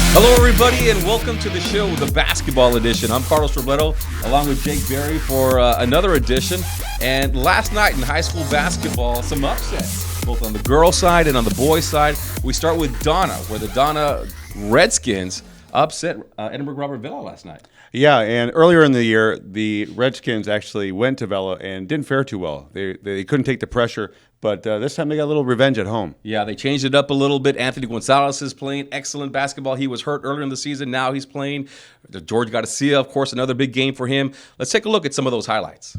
Hello, everybody, and welcome to the show, the basketball edition. I'm Carlos Robledo, along with Jake Berry for another edition. And last night in high school basketball, some upsets, both on the girls' side and on the boys' side. We start with Donna, where the Donna Redskins upset Edinburgh Robert Vela last night. Yeah, and earlier in the year, the Redskins actually went to Vela and didn't fare too well. They couldn't take the pressure, but this time they got a little revenge at home. Yeah, they changed it up a little bit. Anthony Gonzalez is playing excellent basketball. He was hurt earlier in the season. Now he's playing. George Garcia, of course, another big game for him. Let's take a look at some of those highlights.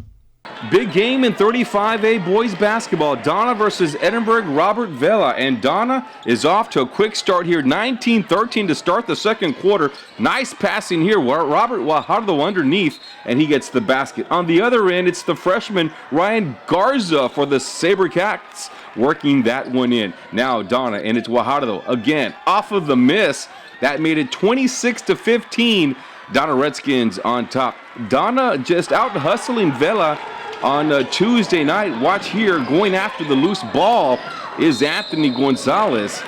Big game in 35A boys basketball. Donna versus Edinburgh Robert Vela. And Donna is off to a quick start here. 19-13 to start the second quarter. Nice passing here. Robert Guajardo underneath, and he gets the basket. On the other end, it's the freshman Ryan Garza for the SaberCats working that one in. Now Donna, and it's Guajardo again off of the miss. That made it 26-15. Donna Redskins on top. Donna just out hustling Vela on Tuesday night. Watch here, going after the loose ball is Anthony Gonzalez.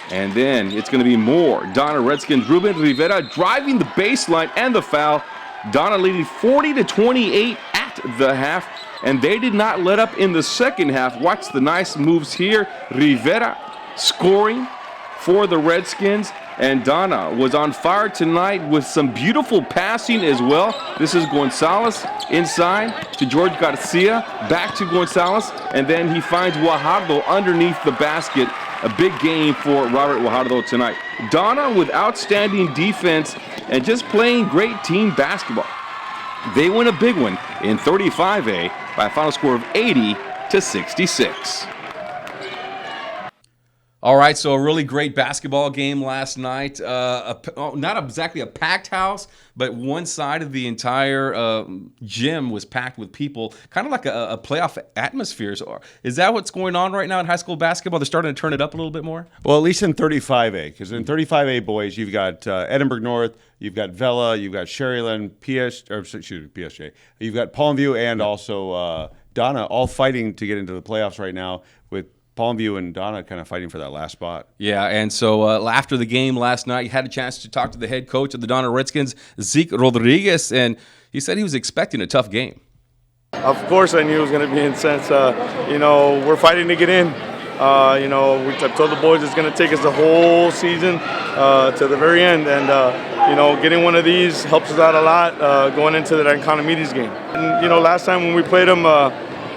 And then it's going to be more. Donna Redskins, Ruben Rivera driving the baseline and the foul. Donna leading 40-28 at the half. And they did not let up in the second half. Watch the nice moves here. Rivera scoring for the Redskins. And Donna was on fire tonight with some beautiful passing as well. This is Gonzalez inside to George Garcia, back to Gonzalez, and then he finds Guajardo underneath the basket. A big game for Robert Guajardo tonight. Donna with outstanding defense and just playing great team basketball. They win a big one in 35A by a final score of 80-66. All right, so a really great basketball game last night. Not exactly a packed house, but one side of the entire gym was packed with people, kind of like a playoff atmosphere. So is that what's going on right now in high school basketball? They're starting to turn it up a little bit more? Well, at least in 35A, because in 35A boys, you've got Edinburgh North, you've got Vela, you've got Sherryland, PSJ. You've got Palmview and also Donna, all fighting to get into the playoffs right now, with Palmview and Donna kind of fighting for that last spot. Yeah, and so after the game last night, you had a chance to talk to the head coach of the Donna Redskins, Zeke Rodriguez, and he said he was expecting a tough game. Of course I knew it was going to be intense. We're fighting to get in. I told the boys it's going to take us the whole season to the very end. And, getting one of these helps us out a lot going into the Economides game. And, last time when we played them,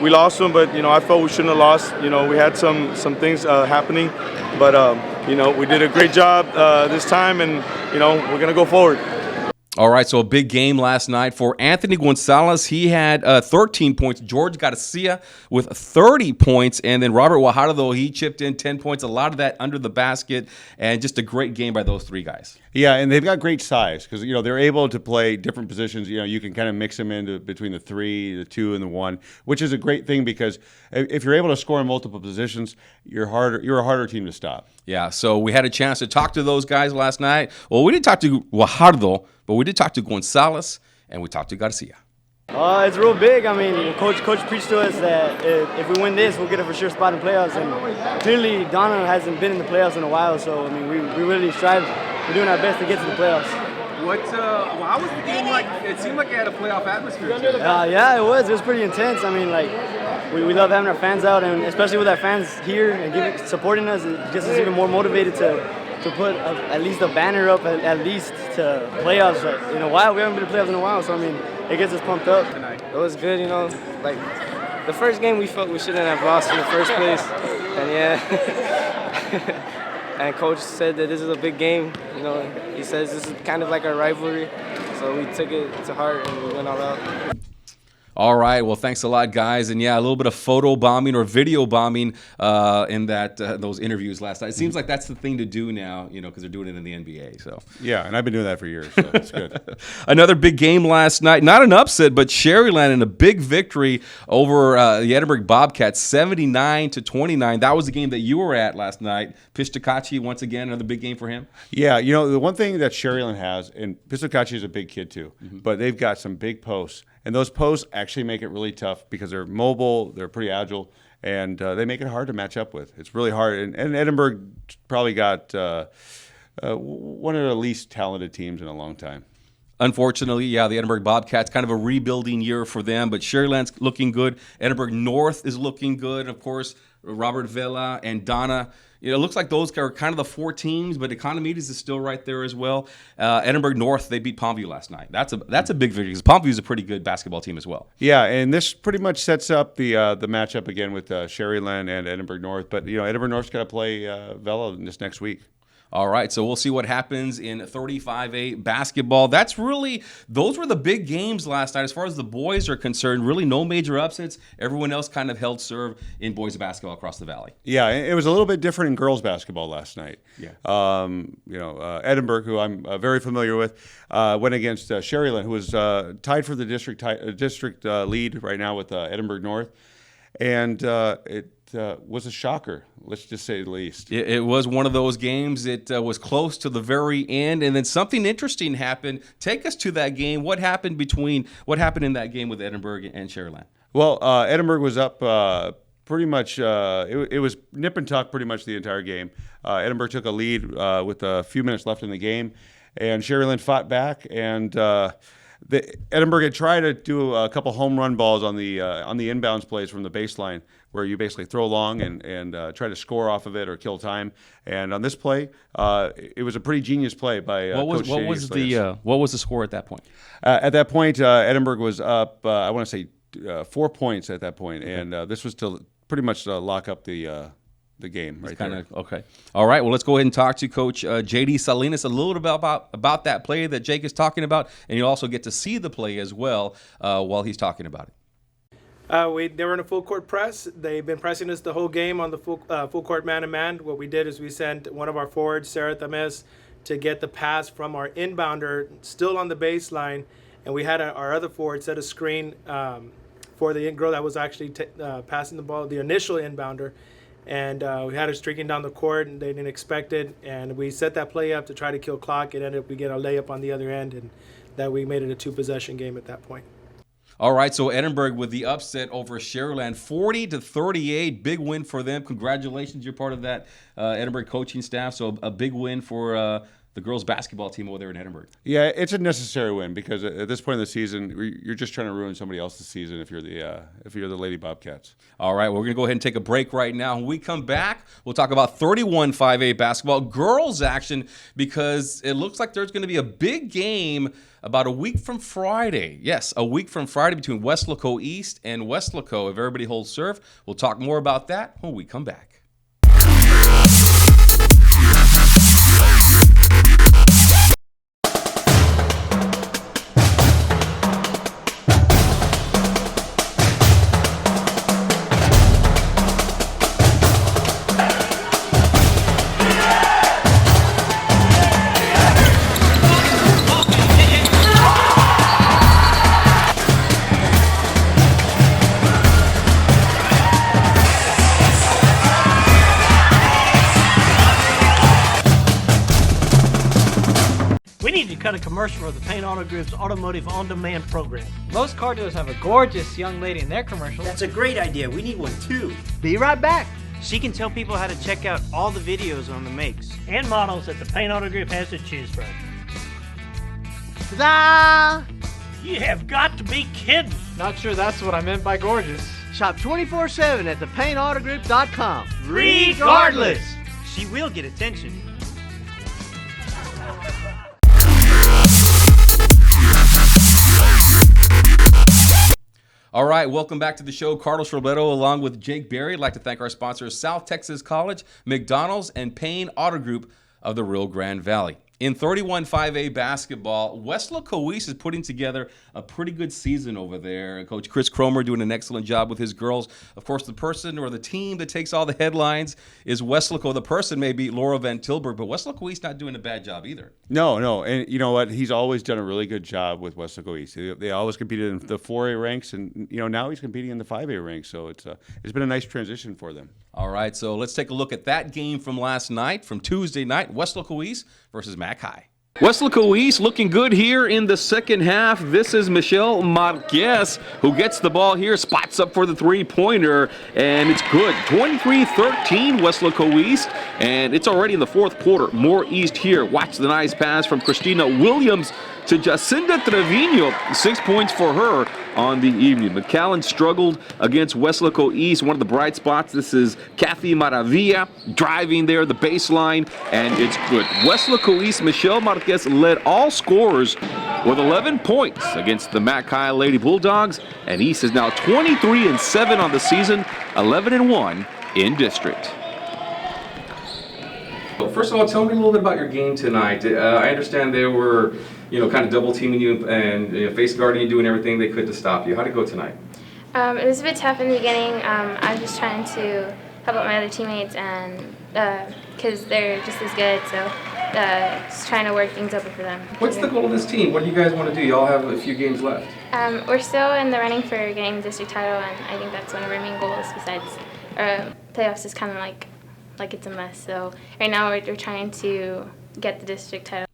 we lost them, but I felt we shouldn't have lost. We had some things happening, but we did a great job this time, and we're gonna go forward. All right, so a big game last night for Anthony Gonzalez. He had 13 points. George Garcia with 30 points. And then Robert Guajardo, he chipped in 10 points. A lot of that under the basket. And just a great game by those three guys. Yeah, and they've got great size because, they're able to play different positions. You can kind of mix them into between the 3, the 2, and the 1, which is a great thing because if you're able to score in multiple positions, you're a harder team to stop. Yeah, so we had a chance to talk to those guys last night. Well, we didn't talk to Guajardo, but we did talk to Gonzalez, and we talked to Garcia. It's real big. I mean, Coach preached to us that if we win this, we'll get a for sure spot in playoffs. And clearly, Donna hasn't been in the playoffs in a while, so, we really strive. We're doing our best to get to the playoffs. How was the game like? It seemed like it had a playoff atmosphere. Yeah, it was. It was pretty intense. We love having our fans out, and especially with our fans here and supporting us, it gets us even more motivated to put at least a banner up, at least to playoffs in a while. We haven't been to playoffs in a while, so it gets us pumped up. It was good, the first game we felt we shouldn't have lost in the first place, and and Coach said that this is a big game. He says this is kind of like our rivalry, so we took it to heart and we went all out. All right. Well, thanks a lot, guys. And yeah, a little bit of photo bombing or video bombing in those interviews last night. It seems like that's the thing to do now, because they're doing it in the NBA. So Yeah, and I've been doing that for years, so it's good. another big game last night. Not an upset, but Sherryland in a big victory over the Edinburgh Bobcats, 79-29. That was the game that you were at last night. Pistakachi, once again, another big game for him. Yeah, the one thing that Sherryland has, and Pistakachi is a big kid too, but they've got some big posts. And those posts actually make it really tough because they're mobile, they're pretty agile, and they make it hard to match up with. It's really hard. And Edinburgh probably got one of the least talented teams in a long time. Unfortunately, yeah, the Edinburgh Bobcats, kind of a rebuilding year for them, but Sherryland's looking good. Edinburgh North is looking good. Of course, Robert Vela and Donna. It looks like those are kind of the four teams, but Economides is still right there as well. Edinburgh North, they beat Palmview last night. That's a big victory because Palmview is a pretty good basketball team as well. Yeah, and this pretty much sets up the matchup again with Sherryland and Edinburgh North. But Edinburgh North's got to play Vela this next week. All right, so we'll see what happens in 35A basketball. Those were the big games last night. As far as the boys are concerned, really no major upsets. Everyone else kind of held serve in boys basketball across the valley. Yeah, it was a little bit different in girls basketball last night. Yeah. Edinburgh, who I'm very familiar with, went against Sherryland, who was tied for the district lead right now with Edinburgh North. And it was a shocker, let's just say the least. It was one of those games. It was close to the very end, and then something interesting happened. Take us to that game. What happened in that game with Edinburgh and Sherryland? Well, Edinburgh was up pretty much. It was nip and tuck pretty much the entire game. Edinburgh took a lead with a few minutes left in the game, and Sherryland fought back. And Edinburgh had tried to do a couple home run balls on the inbounds plays from the baseline, where you basically throw long and try to score off of it or kill time. And on this play, it was a pretty genius play by Coach What was the score at that point? At that point, Edinburgh was up, I want to say 4 points at that point, and this was to pretty much lock up the game right there. Okay. All right. Well, let's go ahead and talk to Coach J.D. Salinas a little bit about that play that Jake is talking about, and you'll also get to see the play as well while he's talking about it. They were in a full court press. They've been pressing us the whole game on the full court man-to-man. What we did is we sent one of our forwards, Sarah Tames, to get the pass from our inbounder still on the baseline, and we had our other forward set a screen for the girl that was actually passing the ball, the initial inbounder. And we had her streaking down the court, and they didn't expect it. And we set that play up to try to kill clock. It ended up we get a layup on the other end, and that we made it a two-possession game at that point. All right, so Edinburgh with the upset over Sherryland, 40-38, big win for them. Congratulations, you're part of that Edinburgh coaching staff. So a big win for the girls basketball team over there in Edinburgh. Yeah, it's a necessary win because at this point in the season, you're just trying to ruin somebody else's season if you're the Lady Bobcats. All right, well, we're going to go ahead and take a break right now. When we come back, we'll talk about 31 5A basketball, girls action, because it looks like there's going to be a big game about a week from Friday. Yes, a week from Friday between Weslaco East and Weslaco. If everybody holds serve, we'll talk more about that when we come back. Cut a commercial for the Paint Auto Group's Automotive On-Demand program. Most car dealers have a gorgeous young lady in their commercial. That's a great idea. We need one too. Be right back. She can tell people how to check out all the videos on the makes and models that the Paint Auto Group has to choose from. Ta-da! You have got to be kidding. Not sure that's what I meant by gorgeous. Shop 24/7 at thepaintautogroup.com. Regardless. She will get attention. All right, welcome back to the show. Carlos Roberto along with Jake Berry. I'd like to thank our sponsors, South Texas College, McDonald's, and Payne Auto Group of the Rio Grande Valley. In 31 5A basketball, Westlaw Coease is putting together a pretty good season over there. Coach Chris Cromer doing an excellent job with his girls. Of course, the person or the team that takes all the headlines is Westlaw. The person may be Laura Van Tilburg, but Westlaw Coease not doing a bad job either. No. And you know what? He's always done a really good job with Westlaw Coease. They always competed in the 4A ranks, and now he's competing in the 5A ranks. So it's been a nice transition for them. All right, so let's take a look at that game from last night, from Tuesday night, Westlaw Coease versus Mac High. Westlaw Coease looking good here in the second half. This is Michelle Marquez who gets the ball here, spots up for the three-pointer, and it's good. 23-13 Westlaw Coease, and it's already in the fourth quarter. More East here. Watch the nice pass from Christina Williams to Jacinda Trevino. 6 points for her on the evening. McAllen struggled against Westlaw Coease. One of the bright spots, this is Kathy Maravilla driving there, the baseline, and it's good. Westlaw Coease, Michelle Marquez led all scorers with 11 points against the Mac High Lady Bulldogs, and East is now 23-7 on the season, 11-1 in district. Well, first of all, tell me a little bit about your game tonight. I understand they were, kind of double teaming you and face guarding you, doing everything they could to stop you. How'd it go tonight? It was a bit tough in the beginning. I was just trying to help out my other teammates, and because they're just as good, so just trying to work things over for them. What's the goal of this team? What do you guys want to do? Y'all have a few games left. We're still in the running for getting the district title, and I think that's one of our main goals. Besides, playoffs is kind of like it's a mess. So right now we're trying to get the district title.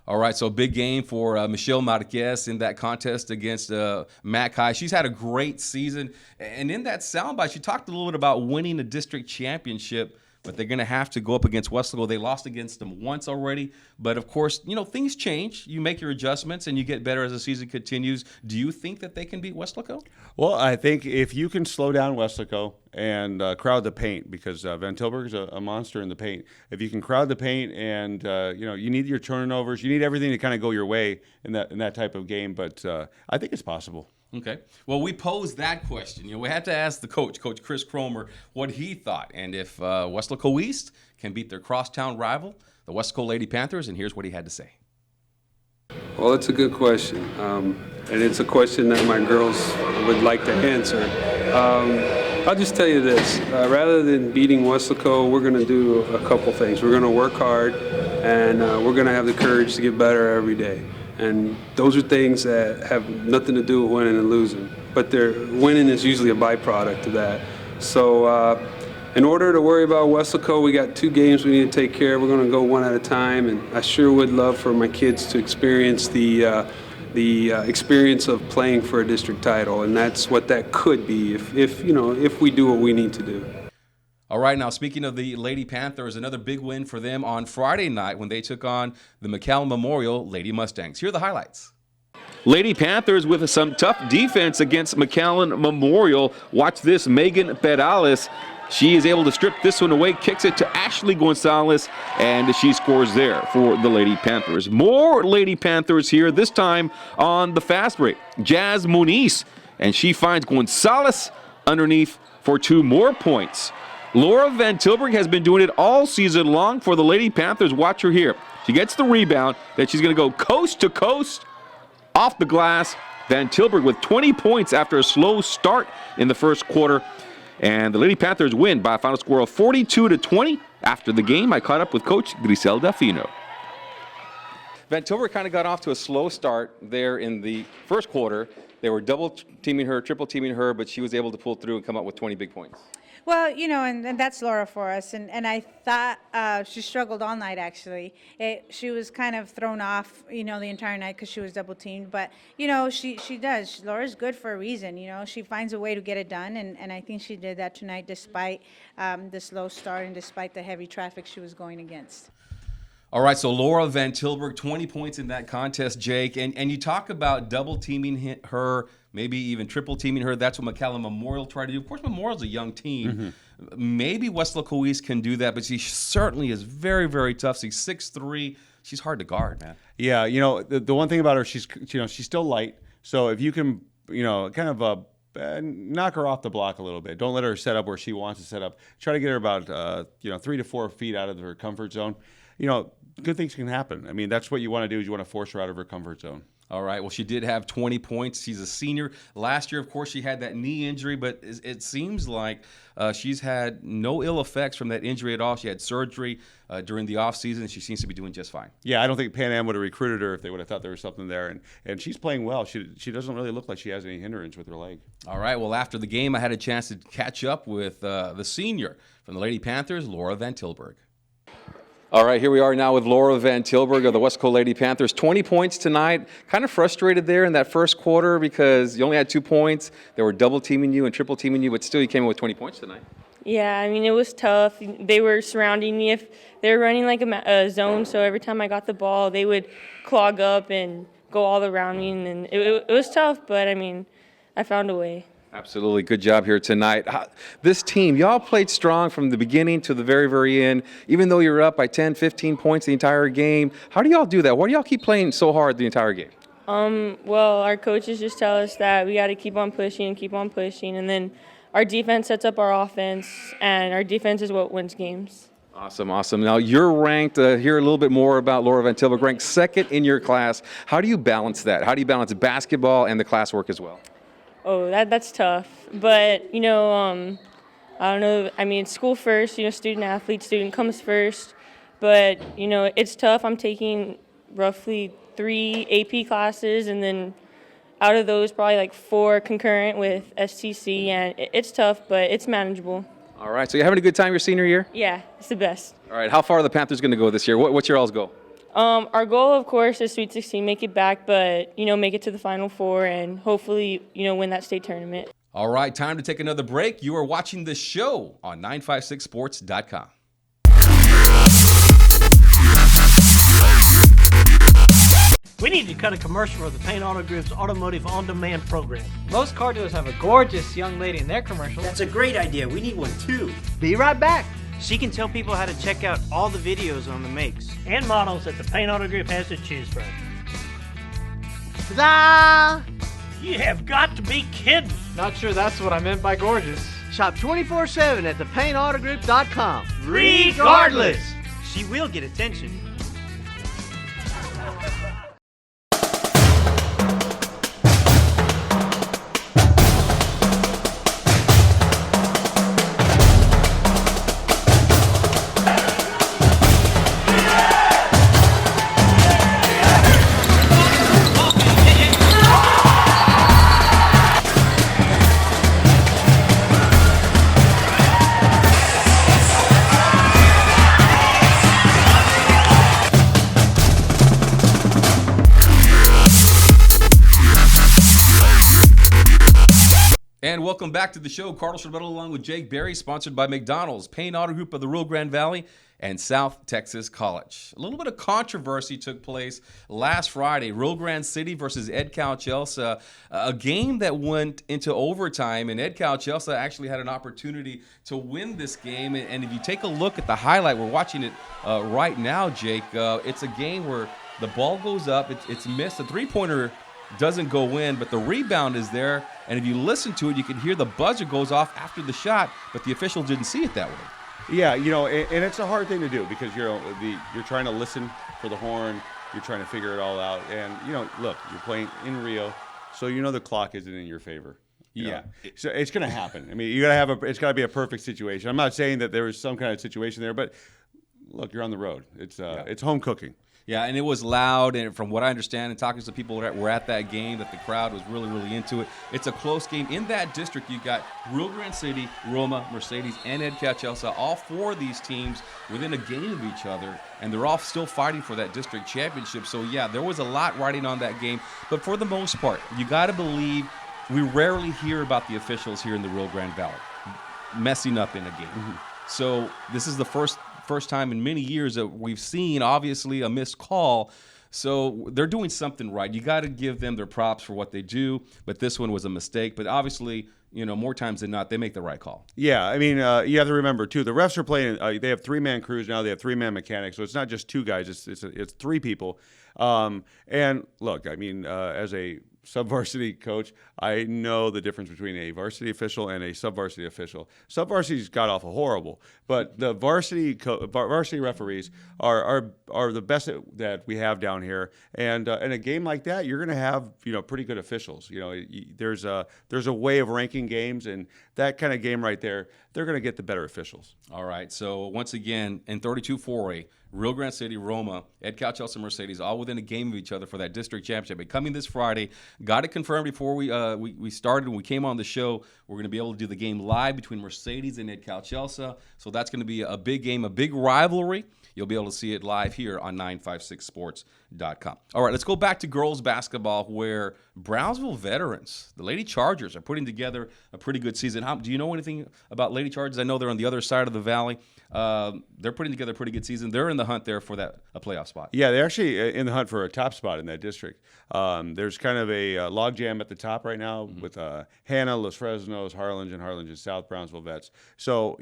All right, so big game for Michelle Marquez in that contest against Mac High. She's had a great season. And in that soundbite, she talked a little bit about winning a district championship, but they're going to have to go up against Westlaw. They lost against them once already. But, of course, things change. You make your adjustments, and you get better as the season continues. Do you think that they can beat Westlaw? Well, I think if you can slow down Westlaw and crowd the paint, because Van Tilburg is a monster in the paint. If you can crowd the paint and, you need your turnovers, you need everything to kind of go your way in that type of game. But I think it's possible. Okay. Well, we posed that question. We had to ask the Coach Chris Cromer, what he thought, and if Westlaw Coease can beat their crosstown rival, the Westlaw Lady Panthers, and here's what he had to say. Well, it's a good question, and it's a question that my girls would like to answer. I'll just tell you this. Rather than beating Westlaw, we're going to do a couple things. We're going to work hard, and we're going to have the courage to get better every day. And those are things that have nothing to do with winning and losing. But winning is usually a byproduct of that. So in order to worry about Westlaw, we got 2 games we need to take care of. We're going to go one at a time. And I sure would love for my kids to experience the experience of playing for a district title. And that's what that could be if we do what we need to do. All right, now speaking of the Lady Panthers, another big win for them on Friday night when they took on the McAllen Memorial Lady Mustangs. Here are the highlights. Lady Panthers with some tough defense against McAllen Memorial. Watch this, Megan Perales. She is able to strip this one away, kicks it to Ashley Gonzalez, and she scores there for the Lady Panthers. More Lady Panthers here, this time on the fast break. Jazz Muniz, and she finds Gonzalez underneath for 2 more points. Laura Van Tilburg has been doing it all season long for the Lady Panthers. Watch her here. She gets the rebound, then she's going to go coast to coast off the glass. Van Tilburg with 20 points after a slow start in the first quarter. And the Lady Panthers win by a final score of 42-20. After the game, I caught up with Coach Griselda Fino. Van Tilburg kind of got off to a slow start there in the first quarter. They were double-teaming her, triple-teaming her, but she was able to pull through and come up with 20 big points. Well, and that's Laura for us. And I thought she struggled all night, actually. She was kind of thrown off, the entire night because she was double-teamed. But, she does. Laura's good for a reason. She finds a way to get it done. And I think she did that tonight despite the slow start and despite the heavy traffic she was going against. All right, so Laura Van Tilburg, 20 points in that contest, Jake. And you talk about double-teaming her, maybe even triple-teaming her. That's what McAllen Memorial tried to do. Of course, Memorial's a young team. Mm-hmm. Maybe Westlaw Coease can do that, but she certainly is very, very tough. She's 6'3". She's hard to guard, man. Yeah, the one thing about her, she's still light. So if you can, kind of knock her off the block a little bit. Don't let her set up where she wants to set up. Try to get her about 3 to 4 feet out of her comfort zone. good things can happen. I mean, that's what you want to do is you want to force her out of her comfort zone. All right. Well, she did have 20 points. She's a senior. Last year, of course, she had that knee injury, but it seems like she's had no ill effects from that injury at all. She had surgery during the offseason, and she seems to be doing just fine. Yeah, I don't think Pan Am would have recruited her if they would have thought there was something there. And she's playing well. She doesn't really look like she has any hindrance with her leg. All right. Well, after the game, I had a chance to catch up with the senior from the Lady Panthers, Laura Van Tilburg. All right, here we are now with Laura Van Tilburg of the Westco Lady Panthers. 20 points tonight. Kind of frustrated there in that first quarter because you only had 2 points. They were double teaming you and triple teaming you, but still you came in with 20 points tonight. Yeah, I mean, it was tough. They were surrounding me. If they were running like a zone, so every time I got the ball, they would clog up and go all around me, and it was tough, but I mean, I found a way. Absolutely. Good job here tonight. This team, y'all played strong from the beginning to the very, very end. Even though you're up by 10, 15 points the entire game, how do y'all do that? Why do y'all keep playing so hard the entire game? Well, our coaches just tell us that we got to keep on pushing, and then our defense sets up our offense, and our defense is what wins games. Awesome, awesome. Now, you're ranked, hear a little bit more about Laura Van Tilburg, ranked second in your class. How do you balance that? How do you balance basketball and the classwork as well? Oh, that's tough. But, I don't know. I mean, it's school first, student athlete, student comes first. But, it's tough. I'm taking roughly 3 AP classes, and then out of those, probably like 4 concurrent with STC. And it's tough, but it's manageable. All right. So you're having a good time your senior year? Yeah, it's the best. All right. How far are the Panthers going to go this year? What's your all's goal? Our goal, of course, is Sweet 16, make it back, but, make it to the Final Four and hopefully, win that state tournament. All right, time to take another break. You are watching this show on 956sports.com. We need to cut a commercial for the Paint Auto Group's Automotive On-Demand program. Most car dealers have a gorgeous young lady in their commercial. That's a great idea. We need one too. Be right back. She can tell people how to check out all the videos on the makes And models that the Paint Auto Group has to choose from. Ta-da! You have got to be kidding. Not sure that's what I meant by gorgeous. Shop 24/7 at thepaintautogroup.com. Regardless, she will get attention. And welcome back to the show. Carlos Roberto along with Jake Berry, sponsored by McDonald's, Paint Auto Group of the Rio Grande Valley, and South Texas College. A little bit of controversy took place last Friday. Rio Grande City versus EdCal Chelsea, a game that went into overtime, and EdCal Chelsea actually had an opportunity to win this game. And if you take a look at the highlight, we're watching it right now, Jake. It's a game where the ball goes up, it's missed, the three-pointer doesn't go in, but the rebound is there, and if you listen to it, you can hear the buzzer goes off after the shot, but the official didn't see it that way. Yeah, and it's a hard thing to do because you're trying to listen for the horn, you're trying to figure it all out, and look, you're playing in Rio, so the clock isn't in your favor. Yeah, so it's going to happen. I mean, it's got to be a perfect situation. I'm not saying that there was some kind of situation there, but look, you're on the road. It's home cooking. Yeah, and it was loud, and from what I understand, and talking to people that were at that game, that the crowd was really, really into it. It's a close game. In that district, you got Rio Grande City, Roma, Mercedes, and EdCal Chelsea, all 4 of these teams within a game of each other, and they're all still fighting for that district championship. So, yeah, there was a lot riding on that game. But for the most part, you got to believe we rarely hear about the officials here in the Rio Grande Valley messing up in a game. Mm-hmm. So this is the first time in many years that we've seen, obviously, a missed call. So they're doing something right. You got to give them their props for what they do, but this one was a mistake. But obviously, more times than not, they make the right call. Yeah, I mean, you have to remember, too, the refs are playing, they have 3-man crews now, they have 3-man mechanics, so it's not just 2 guys, it's 3 people. And look, I mean, as a sub-varsity coach, I know the difference between a varsity official and a sub-varsity official. Sub-varsity's got awful horrible, but the varsity referees are the best that we have down here. And in a game like that, you're going to have pretty good officials. There's a way of ranking games, and that kind of game right there, they're going to get the better officials. All right. So once again, in 32-4A, Rio Grande City, Roma, Ed Cal Chelsea, Mercedes, all within a game of each other for that district championship. But coming this Friday, got it confirmed before we started. When we came on the show, we're going to be able to do the game live between Mercedes and Ed Cal Chelsea. So that's going to be a big game, a big rivalry. You'll be able to see it live here on 956sports.com. All right, let's go back to girls basketball, where Brownsville veterans, the Lady Chargers, are putting together a pretty good season. Do you know anything about Lady Chargers? I know they're on the other side of the valley. They're putting together a pretty good season. They're in the hunt there for a playoff spot. Yeah, they're actually in the hunt for a top spot in that district. There's kind of a logjam at the top right now with Hannah, Los Fresnos, Harlingen South Brownsville Vets. So,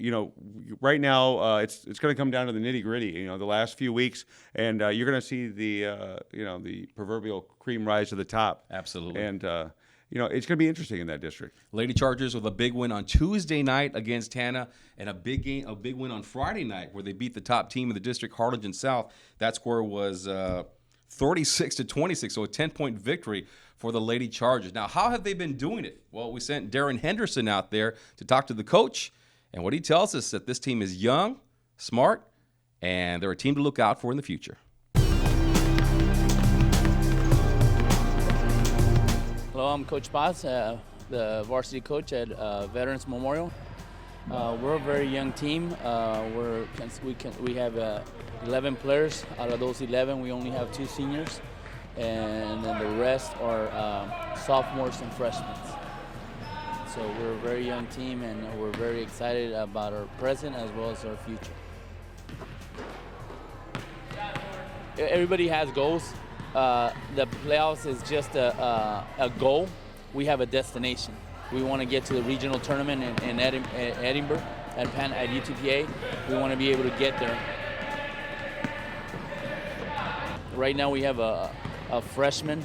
right now it's going to come down to the nitty-gritty, the last few weeks, and you're going to see the proverbial cream rise to the top. Absolutely. And it's going to be interesting in that district. Lady Chargers with a big win on Tuesday night against Hannah, and a big win on Friday night where they beat the top team in the district, Harlingen South. That score was 36-26, so a 10-point victory for the Lady Chargers. Now, how have they been doing it? Well, we sent Darren Henderson out there to talk to the coach, and what he tells us is that this team is young, smart, and they're a team to look out for in the future. Hello, I'm Coach Paz, the varsity coach at Veterans Memorial. We're a very young team. We have 11 players. Out of those 11, we only have 2 seniors, and then the rest are sophomores and freshmen. So we're a very young team, and we're very excited about our present as well as our future. Everybody has goals. The playoffs is just a goal. We have a destination. We want to get to the regional tournament in Edinburgh at UTPA. We want to be able to get there. Right now we have a freshman.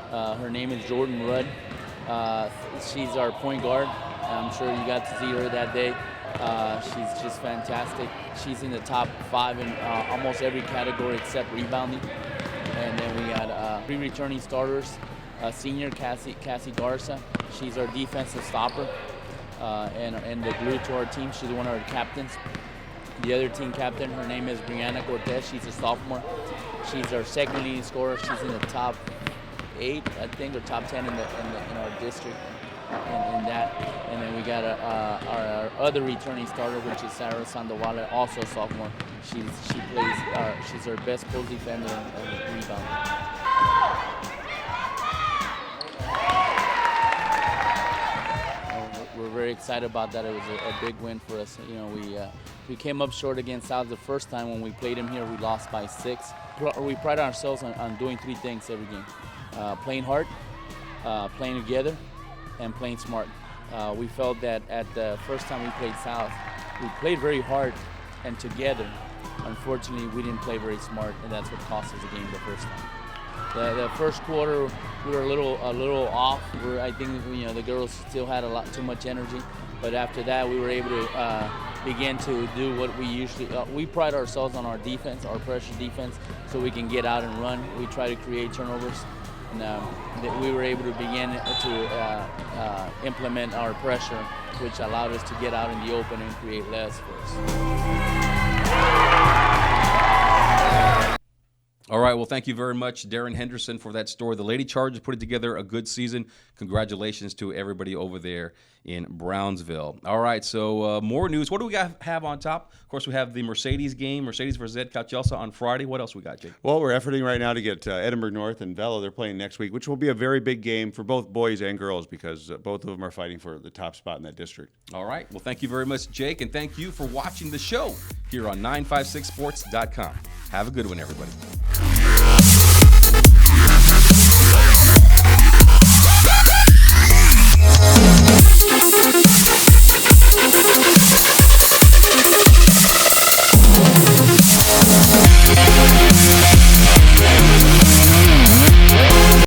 Her name is Jordan Rudd. She's our point guard. I'm sure you got to see her that day. She's just fantastic. She's in the top 5 in almost every category except rebounding. And then we got 3 returning starters. Senior Cassie Garza. She's our defensive stopper and the glue to our team. She's one of our captains. The other team captain, her name is Brianna Cortez. She's a sophomore. She's our second leading scorer. She's in the top 8, I think, or top 10 in our district. In that, and then we got our other returning starter, which is Sarah Sandoval, also a sophomore. She's our best post defender and rebounder. We're very excited about that. It was a big win for us. We came up short against South the first time when we played them here. We lost by 6. We pride ourselves on doing 3 things every game: playing hard, playing together, and playing smart. We felt that at the first time we played South, we played very hard and together. Unfortunately, we didn't play very smart, and that's what cost us the game the first time. The first quarter, we were a little off. I think the girls still had too much energy, but after that, we were able to begin to do what we usually. We pride ourselves on our defense, our pressure defense, so we can get out and run. We try to create turnovers. And we were able to begin to implement our pressure, which allowed us to get out in the open and create less for us. All right, well, thank you very much, Darren Henderson, for that story. The Lady Chargers putting together a good season. Congratulations to everybody over there in Brownsville. All right, so more news. What do we have on top? Of course, we have the Mercedes game, Mercedes versus Ed Cal Chelsea on Friday. What else we got, Jake? Well, we're efforting right now to get Edinburgh North and Vela. They're playing next week, which will be a very big game for both boys and girls because both of them are fighting for the top spot in that district. All right, well, thank you very much, Jake, and thank you for watching the show here on 956sports.com. Have a good one, everybody. We'll be right back.